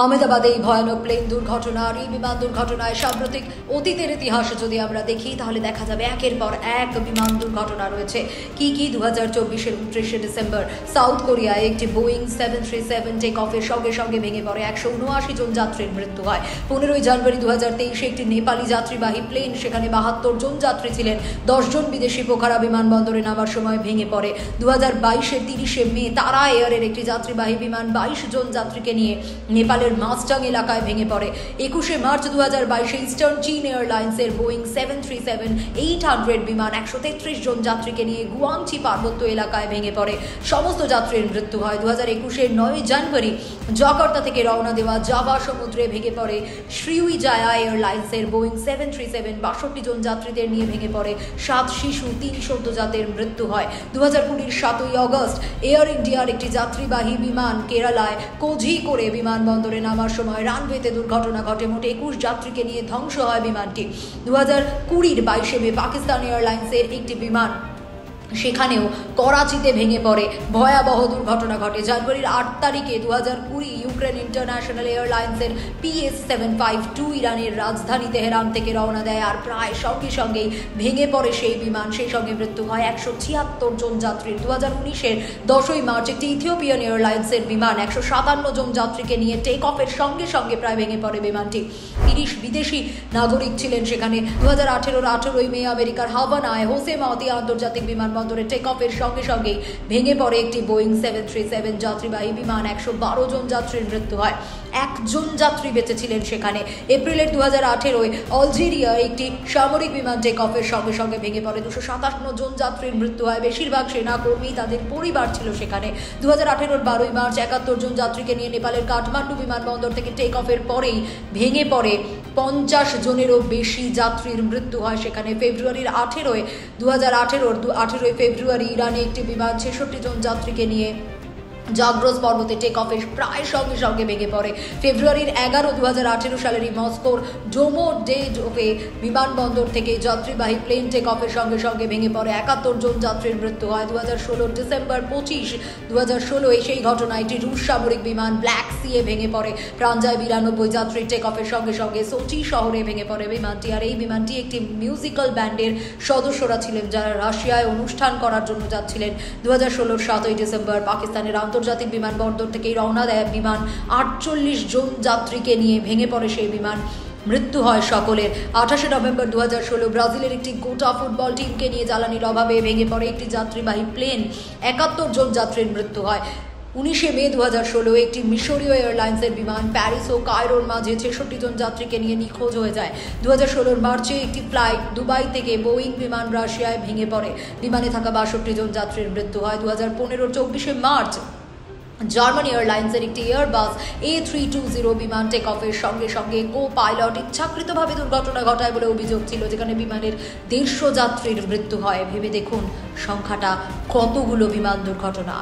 আহমেদাবাদে এই ভয়ানক প্লেন দুর্ঘটনা আর এই বিমান দুর্ঘটনায় সাম্প্রতিক অতীতের ইতিহাস যদি আমরা দেখি তাহলে দেখা যাবে একের পর এক বিমান দুর্ঘটনা রয়েছে। কি 2024-এর 29শে ডিসেম্বর সাউথ কোরিয়ায় একটি বোয়িং 737 টেক অফের সঙ্গে সঙ্গে ভেঙে পড়ে 179 জন যাত্রীর মৃত্যু হয়। 15ই জানুয়ারি 2023-এ একটি নেপালি যাত্রীবাহী প্লেন, সেখানে 72 জন যাত্রী ছিলেন, 10 জন বিদেশি পোখারা বিমানবন্দরে নামার সময় ভেঙে পড়ে। 2022-এর 30শে মে তারা এয়ারের একটি যাত্রীবাহী বিমান 22 জন যাত্রীকে নিয়ে নেপালের মাস্টাং এলাকায় ভেঙে পড়ে। 21শে মার্চ 2022-এ ইস্টার্ন চীন এয়ারলাইন্সের বোয়িং 737-800 বিমান 133 জন যাত্রীকে নিয়ে গুয়াংচি পার্বত্য এলাকায় ভেঙে পড়ে, সমস্ত যাত্রীর মৃত্যু হয়। 2021-এর 9 জানুয়ারি জাকার্তা থেকে রওনা দেওয়া জাভা সমুদ্রে ভেঙে পড়ে শ্রীউইজায়া এয়ারলাইন্সের বোয়িং 737 62 জন যাত্রীদের নিয়ে ভেঙে পড়ে, 7 শিশু 3 সদ্যজাতের মৃত্যু হয়। 2020-এর 7ই অগস্ট এয়ার ইন্ডিয়ার একটি যাত্রীবাহী বিমান কেরালায় কোঝিকোড়ে বিমানবন্দরে নামার সময় রানওয়েতে দুর্ঘটনা ঘটে, মোট 21 যাত্রীকে নিয়ে ধ্বংস হয় বিমানটি। 2020-এর 22শে মে পাকিস্তান এয়ারলাইন্সের একটি বিমান সেখানেও করাচিতে ভেঙে পড়ে, ভয়াবহ দুর্ঘটনা ঘটে। জানুয়ারির 8 তারিখে 2020 ইউক্রেন ইন্টারন্যাশনাল এয়ারলাইন্সের PS752 ইরানের রাজধানী তেহরান থেকে রওনা দেয়, আর প্রায় সঙ্গে সঙ্গেই ভেঙে পড়ে সেই বিমান, সেই সঙ্গে মৃত্যু হয় 176 জন যাত্রীর। 2019-এর 10ই মার্চ একটি ইথিওপিয়ান এয়ারলাইন্সের বিমান 157 জন যাত্রীকে নিয়ে টেক অফের সঙ্গে সঙ্গে প্রায় ভেঙে পড়ে বিমানটি। 30 বিদেশি নাগরিক ছিলেন সেখানে। 2018-এর 18ই মে আমেরিকার হাভানায় হোসে মাওতি আন্তর্জাতিক বিমানবন্দরে টেক অফের সঙ্গে সঙ্গে ভেঙে পড়ে একটি বোয়িং 737 যাত্রীবাহী বিমান, 112 জন যাত্রীর মৃত্যু হয়, একজন যাত্রী বেঁচে ছিলেন সেখানে। এপ্রিলের 2018-য় আলজেরিয়া একটি সামরিক বিমান টেক অফের সঙ্গে সঙ্গে ভেঙে পড়ে, 257 জন যাত্রীর মৃত্যু হয়, বেশিরভাগ সেনাকর্মী, তাদের পরিবার ছিল সেখানে। 2018-এর 12ই মার্চ 71 জন যাত্রীকে নিয়ে নেপালের কাঠমান্ডু বিমানবন্দর থেকে টেক অফের পরেই ভেঙে পড়ে 50 জনেরও বেশি যাত্রীর মৃত্যু হয় সেখানে। ফেব্রুয়ারির 18ই ফেব্রুয়ারি ইরানে একটি বিমান 66 জন যাত্রীকে নিয়ে জাগ্রস পর্বতে টেক অফের প্রায় সঙ্গে সঙ্গে ভেঙে পড়ে। ফেব্রুয়ারির 11, 2018 সালের মস্কোর ডোমোডেডোভে বিমানবন্দর থেকে যাত্রীবাহী প্লেন টেক অফের সঙ্গে সঙ্গে ভেঙে পড়ে, 71 জন যাত্রীর মৃত্যু হয়। 2016 ডিসেম্বর 25, 2016-এ সেই ঘটনায় একটি রুশ সামরিক বিমান ব্ল্যাক সিয়ে ভেঙে পড়ে, প্রাণ যায় 92 যাত্রীর। টেক অফের সঙ্গে সঙ্গে সোচি শহরে ভেঙে পড়ে বিমানটি, আর এই বিমানটি একটি মিউজিক্যাল ব্যান্ডের সদস্যরা ছিলেন যারা রাশিয়ায় অনুষ্ঠান করার জন্য যাচ্ছিলেন। 2016-এর 7ই ডিসেম্বর পাকিস্তানের আন্তর্জাতিক বিমানবন্দর থেকে রওনা দেয় বিমান 48 জন যাত্রীকে নিয়ে ভেঙে পড়ে সেই বিমান, মৃত্যু হয় সকলের। 28শে নভেম্বর 2016 ব্রাজিলের একটি গোটা ফুটবল টিমকে নিয়ে জ্বালানির অভাবে ভেঙে পড়ে একটি যাত্রীবাহী প্লেন, 71 জন যাত্রীর মৃত্যু হয়। 19শে মে 2016 একটি মিশরীয় এয়ারলাইন্সের বিমান প্যারিস ও কায়রোর মাঝে 66 জন যাত্রীকে নিয়ে নিখোঁজ হয়ে যায়। 2016 মার্চে একটি ফ্লাইট দুবাই থেকে বোয়িং বিমান রাশিয়ায় ভেঙে পড়ে, বিমানে থাকা 62 জন যাত্রীর মৃত্যু হয়। 2015-এর 24শে মার্চ জার্মানি এয়ারলাইন্সের একটি এয়ারবাস A320 বিমান টেক অফের সঙ্গে সঙ্গে কো পাইলট ইচ্ছাকৃতভাবে দুর্ঘটনা ঘটায় বলে অভিযোগ ছিল, যেখানে বিমানের 150 যাত্রীর মৃত্যু হয়। ভেবে দেখুন সংখ্যাটা কতগুলো বিমান দুর্ঘটনা।